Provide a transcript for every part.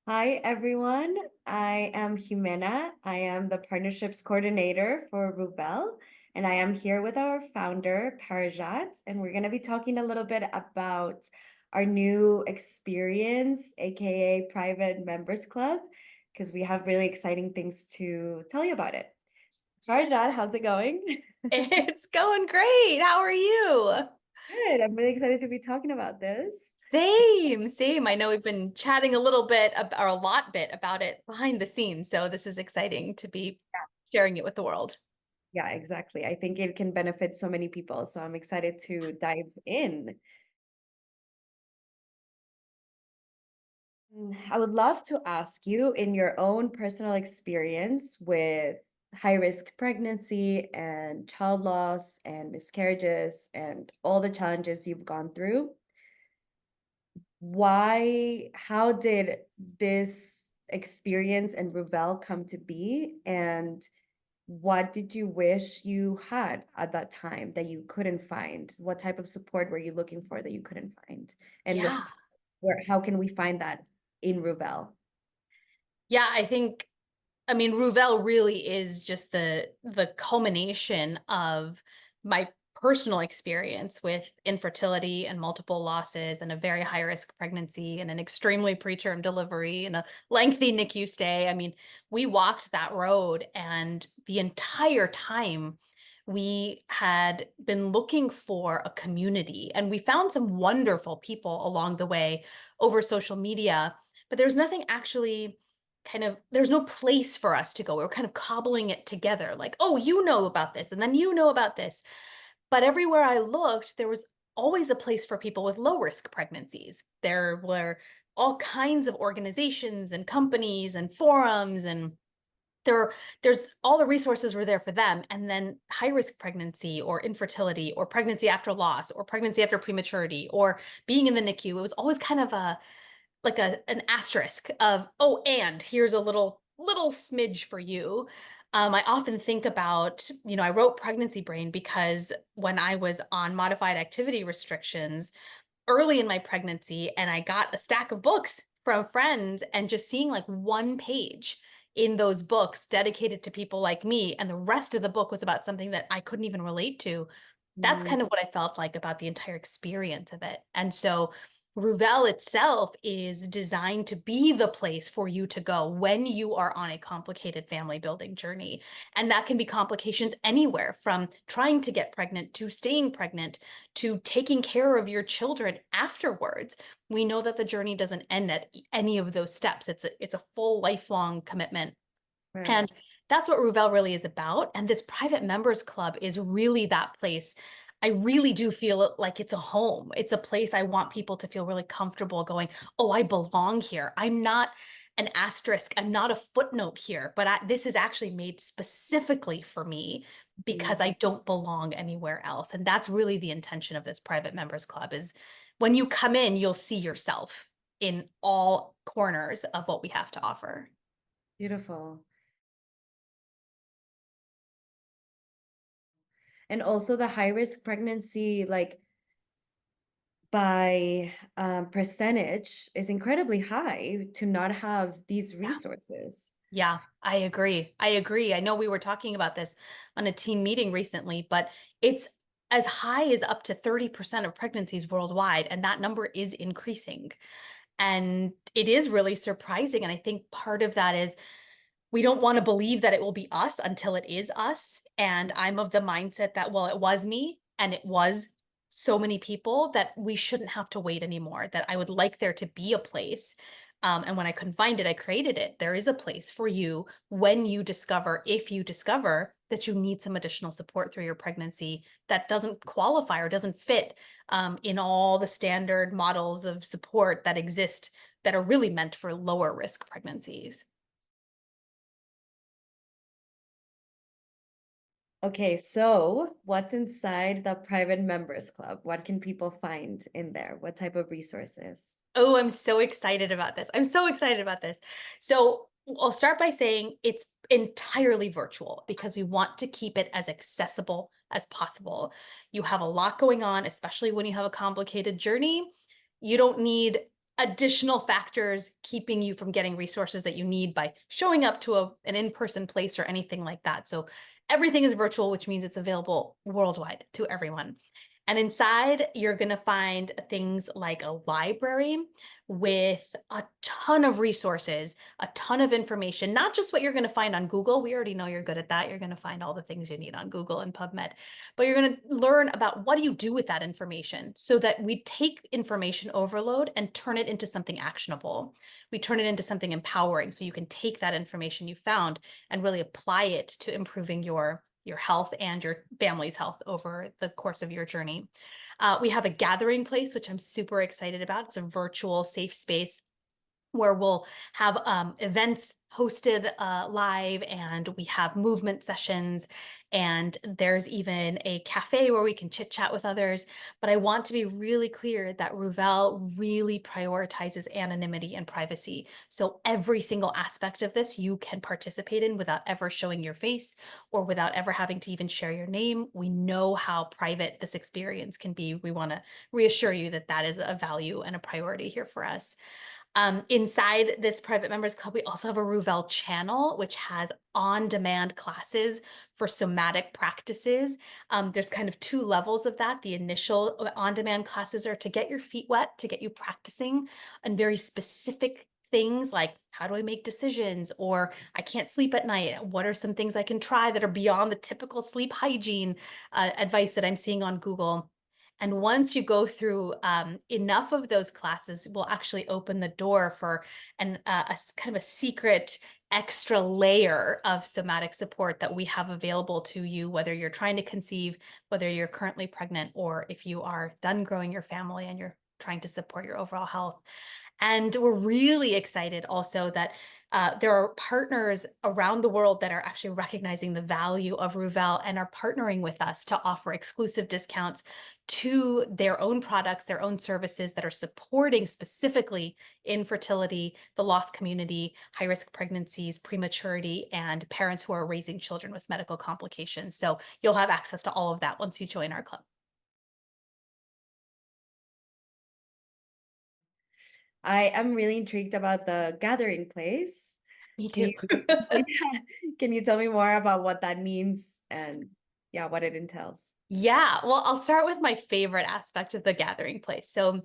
Hi, everyone. I am Jimena. I am the partnerships coordinator for Ruvelle, and I am here with our founder, Parijat, and we're going to be talking a little bit about our new experience, aka Private Members Club, because we have really exciting things to tell you about it. Parijat, how's it going? It's going great. How are you? Good. I'm really excited to be talking about this. Same, same. I know we've been chatting a little bit or a lot bit about it behind the scenes, so this is exciting to be sharing it with the world. Yeah, exactly. I think it can benefit so many people, so I'm excited to dive in. I would love to ask you, in your own personal experience with high risk pregnancy and child loss and miscarriages and all the challenges you've gone through, how did this experience and Ruvelle come to be? And what did you wish you had at that time that you couldn't find? What type of support were you looking for that you couldn't find? And Yeah. how can we find that in Ruvelle? Yeah, I mean, Ruvelle really is just the culmination of my personal experience with infertility and multiple losses and a very high risk pregnancy and an extremely preterm delivery and a lengthy NICU stay. I mean, we walked that road, and the entire time we had been looking for a community, and we found some wonderful people along the way over social media, but there's nothing actually there's no place for us to go. We were kind of cobbling it together, like, oh, you know about this, and then you know about this. But everywhere I looked, there was always a place for people with low risk pregnancies. There were all kinds of organizations and companies and forums, and there's all the resources were there for them. And then high risk pregnancy or infertility or pregnancy after loss or pregnancy after prematurity or being in the NICU, it was always kind of an asterisk of, oh, and here's a little smidge for you. I often think about, I wrote Pregnancy Brain because when I was on modified activity restrictions early in my pregnancy, and I got a stack of books from friends, and just seeing like one page in those books dedicated to people like me, and the rest of the book was about something that I couldn't even relate to. That's Mm, kind of what I felt like about the entire experience of it. And so Ruvelle itself is designed to be the place for you to go when you are on a complicated family building journey. And that can be complications anywhere from trying to get pregnant to staying pregnant to taking care of your children afterwards. We know that the journey doesn't end at any of those steps. It's a full lifelong commitment. right. And that's what Ruvelle really is about. And this private members club is really that place. I really do feel like it's a home. It's a place I want people to feel really comfortable going, oh, I belong here. I'm not an asterisk. I'm not a footnote here, but this is actually made specifically for me because Mm. I don't belong anywhere else. And that's really the intention of this private members club is when you come in, you'll see yourself in all corners of what we have to offer. Beautiful. And also the high risk pregnancy, like by percentage, is incredibly high to not have these resources. Yeah, I agree. I agree. I know we were talking about this on a team meeting recently, but it's as high as up to 30% of pregnancies worldwide, and that number is increasing. And it is really surprising. And I think part of that is we don't want to believe that it will be us until it is us. And I'm of the mindset that, well, it was me and it was so many people that we shouldn't have to wait anymore, that I would like there to be a place. And when I couldn't find it, I created it. There is a place for you when you discover, if you discover that you need some additional support through your pregnancy that doesn't qualify or doesn't fit in all the standard models of support that exist that are really meant for lower risk pregnancies. Okay, so what's inside the private members club? What can people find in there? What type of resources? Oh, I'm so excited about this. I'm so excited about this. So I'll start by saying it's entirely virtual because we want to keep it as accessible as possible. You have a lot going on, especially when you have a complicated journey. You don't need additional factors keeping you from getting resources that you need by showing up to an in-person place or anything like that. So everything is virtual, which means it's available worldwide to everyone. And inside, you're going to find things like a library with a ton of resources, a ton of information, not just what you're going to find on Google. We already know you're good at that. You're going to find all the things you need on Google and PubMed, but you're going to learn about what do you do with that information so that we take information overload and turn it into something actionable. We turn it into something empowering so you can take that information you found and really apply it to improving your health and your family's health over the course of your journey. We have a gathering place, which I'm super excited about. It's a virtual safe space where we'll have events hosted live, and we have movement sessions, and there's even a cafe where we can chit chat with others. But I want to be really clear that Ruvelle really prioritizes anonymity and privacy. So every single aspect of this you can participate in without ever showing your face or without ever having to even share your name. We know how private this experience can be. We want to reassure you that that is a value and a priority here for us. Inside this private members club, we also have a Ruvelle channel, which has on-demand classes for somatic practices. There's kind of two levels of that. The initial on-demand classes are to get your feet wet, to get you practicing on very specific things like how do I make decisions, or I can't sleep at night. What are some things I can try that are beyond the typical sleep hygiene advice that I'm seeing on Google? And once you go through enough of those classes, we'll actually open the door for kind of a secret extra layer of somatic support that we have available to you, whether you're trying to conceive, whether you're currently pregnant, or if you are done growing your family and you're trying to support your overall health. And we're really excited also that there are partners around the world that are actually recognizing the value of Ruvelle and are partnering with us to offer exclusive discounts to their own products, their own services that are supporting specifically infertility, the lost community, high risk pregnancies, prematurity, and parents who are raising children with medical complications. So you'll have access to all of that once you join our club. I am really intrigued about the gathering place. Me Can too. you yeah, can you tell me more about what that means and yeah, what it entails? Yeah, well, I'll start with my favorite aspect of the gathering place. So,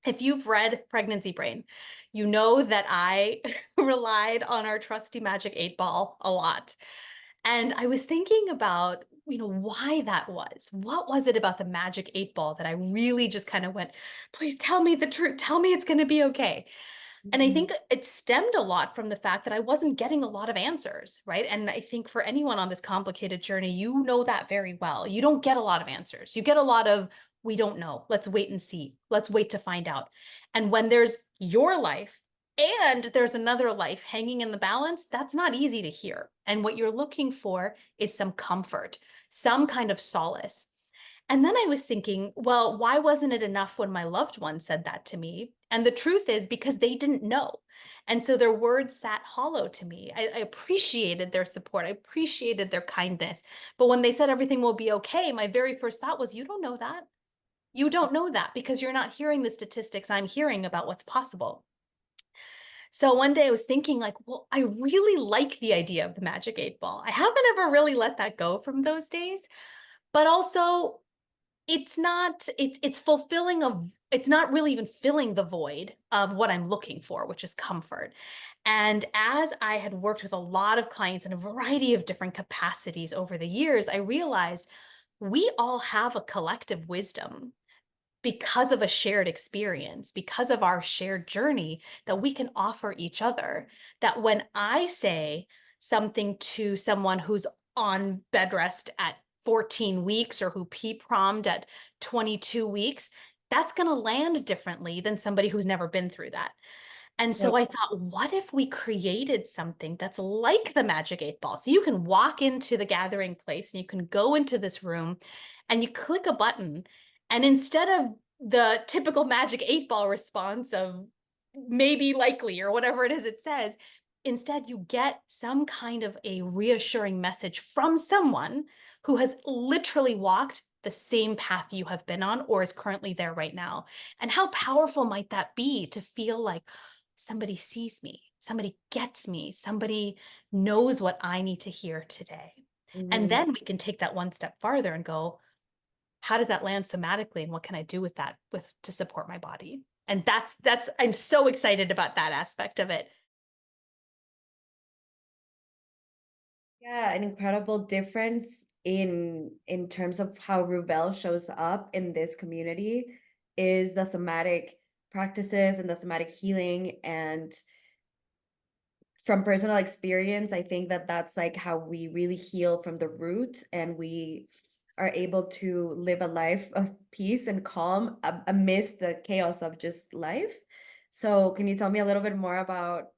if you've read Pregnancy Brain, you know that I relied on our trusty Magic 8 Ball a lot. And I was thinking about, why that was. What was it about the Magic 8 Ball that I really just kind of went, please tell me the truth. Tell me it's going to be okay. And I Mhm. think it stemmed a lot from the fact that I wasn't getting a lot of answers, right? And I think for anyone on this complicated journey, you know that very well. You don't get a lot of answers. You get a lot of, we don't know. Let's wait and see. Let's wait to find out. And when there's your life and there's another life hanging in the balance, that's not easy to hear. And what you're looking for is some comfort, some kind of solace. And then I was thinking, well, why wasn't it enough when my loved one said that to me? And the truth is because they didn't know. And so their words sat hollow to me. I appreciated their support. I appreciated their kindness. But when they said everything will be okay, my very first thought was, you don't know that. You don't know that because you're not hearing the statistics I'm hearing about what's possible. So one day I was thinking like, well, I really like the idea of the magic 8 ball. I haven't ever really let that go from those days, but also it's fulfilling of it's not really even filling the void of what I'm looking for, which is comfort. And as I had worked with a lot of clients in a variety of different capacities over the years, I realized we all have a collective wisdom because of a shared experience, because of our shared journey that we can offer each other. That when I say something to someone who's on bed rest at 14 weeks or who PPROMed at 22 weeks, that's going to land differently than somebody who's never been through that. And Yep. so I thought, what if we created something that's like the Magic 8 ball? So you can walk into the gathering place and you can go into this room and you click a button. And instead of the typical Magic 8 ball response of maybe, likely, or whatever it is it says, instead you get some kind of a reassuring message from someone who has literally walked the same path you have been on or is currently there right now. And how powerful might that be to feel like somebody sees me, somebody gets me, somebody knows what I need to hear today. And Mhm. then we can take that one step farther and go, how does that land somatically and what can I do with that with to support my body? And that's I'm so excited about that aspect of it. Yeah, an incredible difference in terms of how Rubel shows up in this community is the somatic practices and the somatic healing. And from personal experience, I think that that's like how we really heal from the root, and we are able to live a life of peace and calm amidst the chaos of just life. So, can you tell me a little bit more about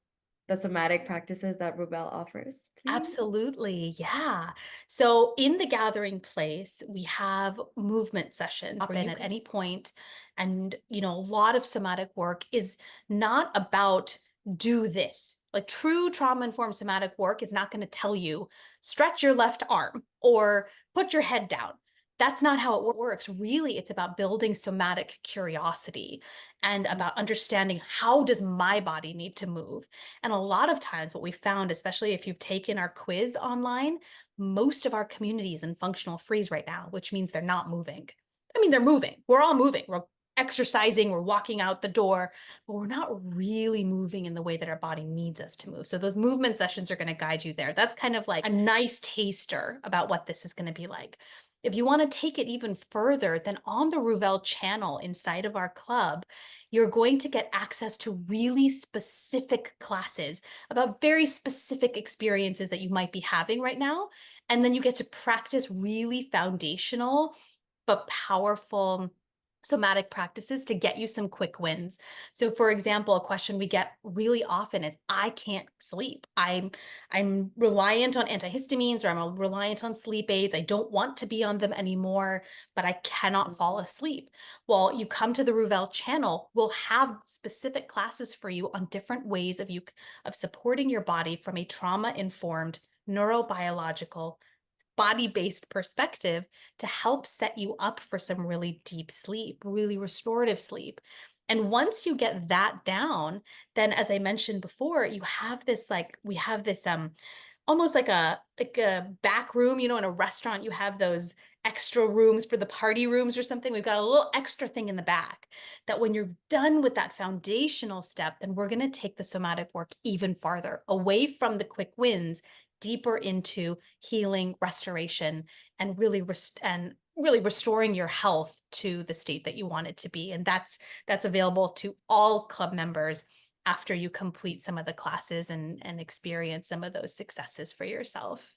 the somatic practices that Rubel offers, please? Absolutely. Yeah. So in the gathering place, we have movement sessions where you at any point. And, a lot of somatic work is not about do this. Like true trauma informed somatic work is not going to tell you stretch your left arm or put your head down. That's not how it works. Really, it's about building somatic curiosity and about understanding how does my body need to move. And a lot of times, what we found, especially if you've taken our quiz online, most of our community is in functional freeze right now, which means they're not moving. I mean, they're moving. We're all moving. We're exercising, we're walking out the door, but we're not really moving in the way that our body needs us to move. So, those movement sessions are going to guide you there. That's kind of like a nice taster about what this is going to be like. If you want to take it even further, then on the Ruvelle channel inside of our club, you're going to get access to really specific classes about very specific experiences that you might be having right now. And then you get to practice really foundational but powerful somatic practices to get you some quick wins. So for example, a question we get really often is I can't sleep. I'm reliant on antihistamines or I'm reliant on sleep aids. I don't want to be on them anymore, but I cannot fall Mhm. asleep. Well, you come to the Ruvelle channel, we'll have specific classes for you on different ways of supporting your body from a trauma-informed neurobiological body-based perspective to help set you up for some really deep sleep, really restorative sleep. And once you get that down, then as I mentioned before, you have this like we have this almost like a back room, in a restaurant you have those extra rooms for the party rooms or something. We've got a little extra thing in the back that when you're done with that foundational step, then we're going to take the somatic work even farther away from the quick wins, deeper into healing, restoration, and really restoring your health to the state that you want it to be. And that's available to all club members after you complete some of the classes and experience some of those successes for yourself.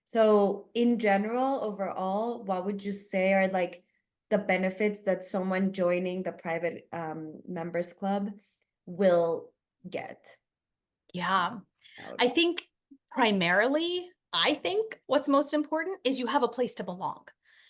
So, in general, overall, what would you say are like the benefits that someone joining the private members club will get Yeah. out? I think I think what's most important is you have a place to belong.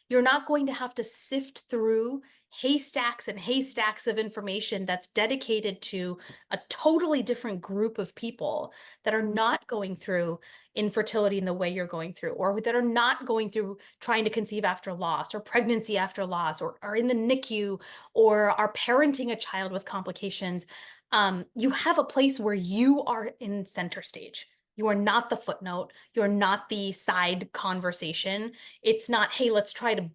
You're not going to have to sift through haystacks and haystacks of information that's dedicated to a totally different group of people that are not going through infertility in the way you're going through, or that are not going through trying to conceive after loss, or pregnancy after loss, or are in the NICU, or are parenting a child with complications. You have a place where you are in center stage. You are not the footnote. You're not the side conversation. It's not, hey, let's try to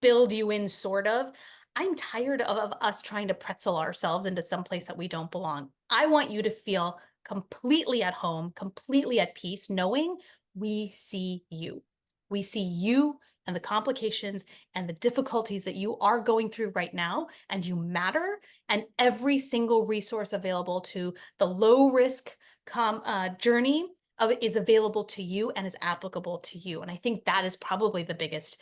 build you in, sort of. I'm tired of us trying to pretzel ourselves into some place that we don't belong. I want you to feel completely at home, completely at peace, knowing we see you. We see you and the complications and the difficulties that you are going through right now, and you matter. And every single resource available to the low risk journey is available to you and is applicable to you. And I think that is probably the biggest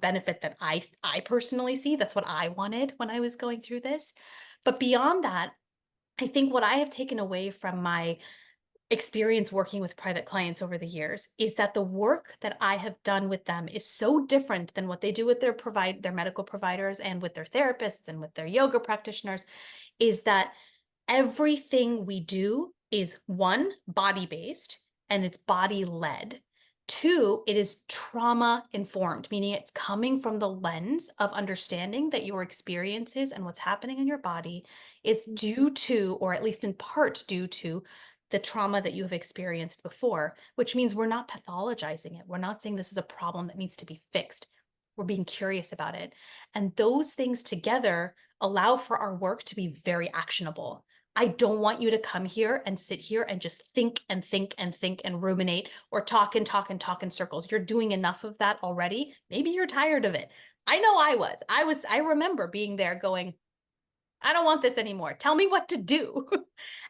benefit that I personally see. That's what I wanted when I was going through this. But beyond that, I think what I have taken away from my experience working with private clients over the years is that the work that I have done with them is so different than what they do with their medical providers and with their therapists and with their yoga practitioners, is that everything we do is one, body based, and it's body led. Two, it is trauma informed, meaning it's coming from the lens of understanding that your experiences and what's happening in your body is due to, or at least in part due to, the trauma that you have experienced before, which means we're not pathologizing it. We're not saying this is a problem that needs to be fixed. We're being curious about it. And those things together allow for our work to be very actionable. I don't want you to come here and sit here and just think and think and think and ruminate or talk and talk and talk in circles. You're doing enough of that already. Maybe you're tired of it. I know I was. I remember being there going, I don't want this anymore. Tell me what to do.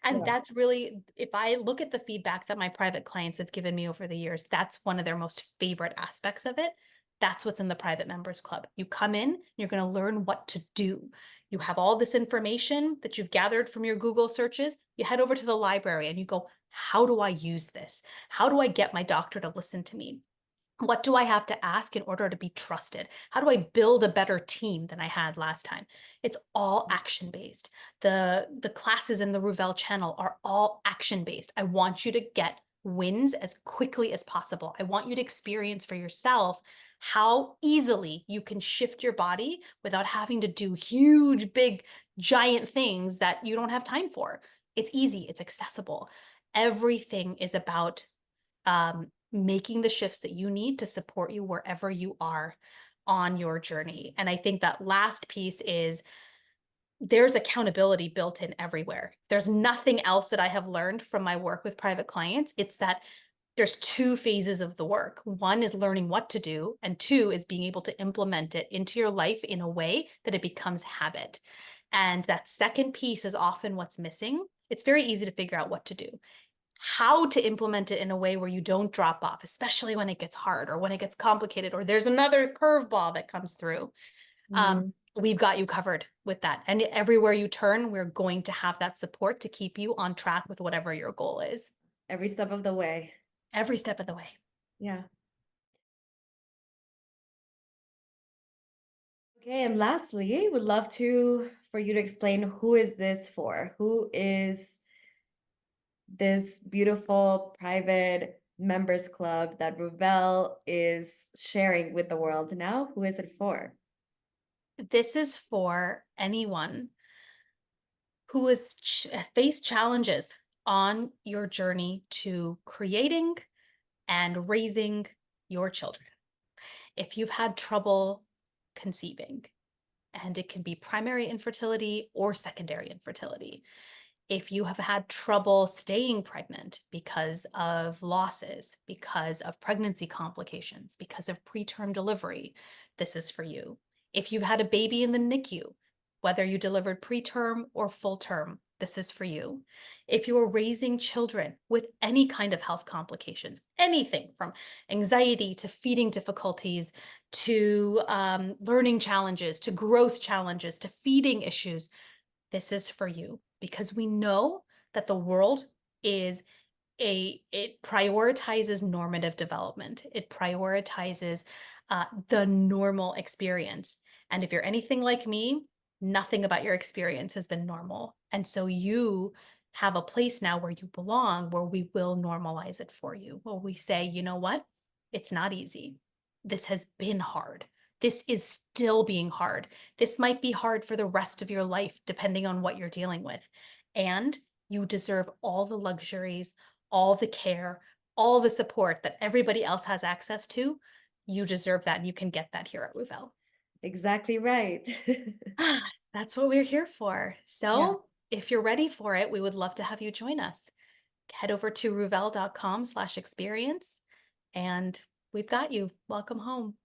And Yeah. that's really, if I look at the feedback that my private clients have given me over the years, that's one of their most favorite aspects of it. That's what's in the private members club. You come in, you're going to learn what to do. You have all this information that you've gathered from your Google searches. You head over to the library and you go, how do I use this? How do I get my doctor to listen to me? What do I have to ask in order to be trusted? How do I build a better team than I had last time? It's all action based. The classes in the Ruvelle channel are all action based. I want you to get wins as quickly as possible. I want you to experience for yourself how easily you can shift your body without having to do huge, big, giant things that you don't have time for. It's easy, it's accessible. Everything is about making the shifts that you need to support you wherever you are on your journey. And I think that last piece is there's accountability built in everywhere. There's nothing else that I have learned from my work with private clients. It's that there's two phases of the work. One is learning what to do, and two is being able to implement it into your life in a way that it becomes habit. And that second piece is often what's missing. It's very easy to figure out what to do. How to implement it in a way where you don't drop off, especially when it gets hard or when it gets complicated or there's another curveball that comes through. Mhm. We've got you covered with that. And everywhere you turn, we're going to have that support to keep you on track with whatever your goal is Every step of the way. every step of the way. Yeah. Okay, and lastly, would love to for you to explain who is this for? Who is this beautiful private members club that Ruvelle is sharing with the world now? Who is it for? This is for anyone who has faced challenges on your journey to creating and raising your children. If you've had trouble conceiving, and it can be primary infertility or secondary infertility. If you have had trouble staying pregnant because of losses, because of pregnancy complications, because of preterm delivery, this is for you. If you've had a baby in the NICU, whether you delivered preterm or full term, this is for you. If you are raising children with any kind of health complications, anything from anxiety to feeding difficulties to learning challenges, to growth challenges, to feeding issues, this is for you because we know that the world is it prioritizes normative development. It prioritizes the normal experience. And if you're anything like me, nothing about your experience has been normal. And so you have a place now where you belong, where we will normalize it for you. Where we say, you know what? It's not easy. This has been hard. This is still being hard. This might be hard for the rest of your life, depending on what you're dealing with. And you deserve all the luxuries, all the care, all the support that everybody else has access to. You deserve that, and you can get that here at Ruvelle. Exactly right. That's what we're here for. Yeah. So if you're ready for it, we would love to have you join us. Head over to ruvelle.com/experience, and we've got you. Welcome home.